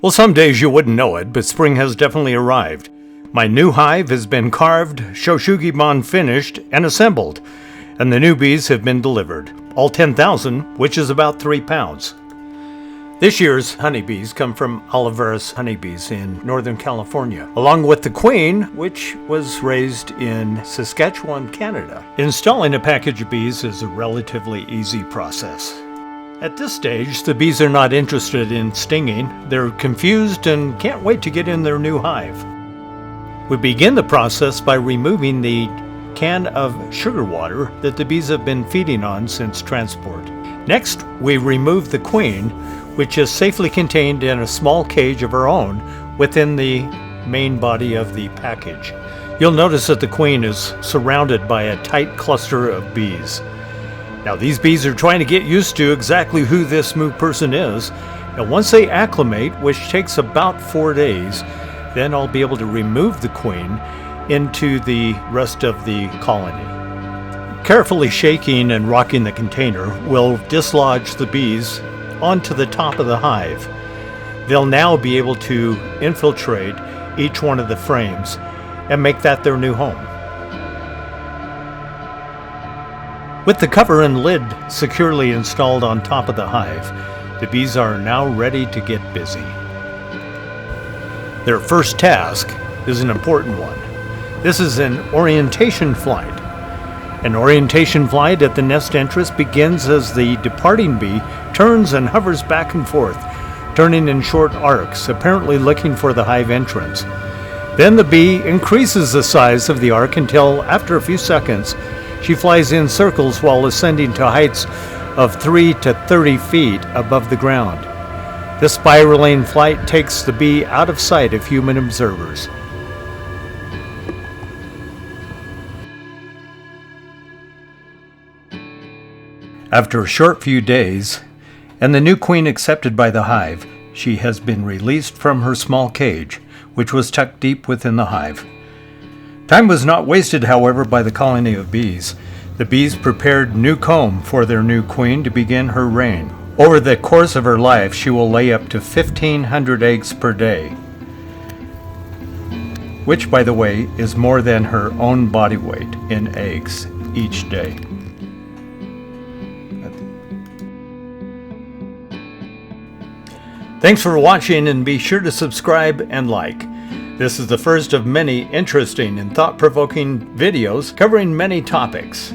Well, some days you wouldn't know it, but spring has definitely arrived. My new hive has been carved, Shou Sugi Ban finished, and assembled, and the new bees have been delivered, all 10,000, which is about 3 pounds. This year's honeybees come from Oliveris honeybees in Northern California, along with the queen, which was raised in Saskatchewan, Canada. Installing a package of bees is a relatively easy process. At this stage, the bees are not interested in stinging. They're confused and can't wait to get in their new hive. We begin the process by removing the can of sugar water that the bees have been feeding on since transport. Next, we remove the queen, which is safely contained in a small cage of her own within the main body of the package. You'll notice that the queen is surrounded by a tight cluster of bees. Now, these bees are trying to get used to exactly who this new person is, and once they acclimate, which takes about 4 days, then I'll be able to remove the queen into the rest of the colony. Carefully shaking and rocking the container will dislodge the bees onto the top of the hive. They'll now be able to infiltrate each one of the frames and make that their new home. With the cover and lid securely installed on top of the hive, the bees are now ready to get busy. Their first task is an important one. This is an orientation flight. An orientation flight at the nest entrance begins as the departing bee turns and hovers back and forth, turning in short arcs, apparently looking for the hive entrance. Then the bee increases the size of the arc until, after a few seconds, she flies in circles while ascending to heights of 3 to 30 feet above the ground. This spiraling flight takes the bee out of sight of human observers. After a short few days, and the new queen accepted by the hive, she has been released from her small cage, which was tucked deep within the hive. Time was not wasted, however, by the colony of bees. The bees prepared new comb for their new queen to begin her reign. Over the course of her life, she will lay up to 1,500 eggs per day, which, by the way, is more than her own body weight in eggs each day. Thanks for watching, and be sure to subscribe and like. This is the first of many interesting and thought-provoking videos covering many topics.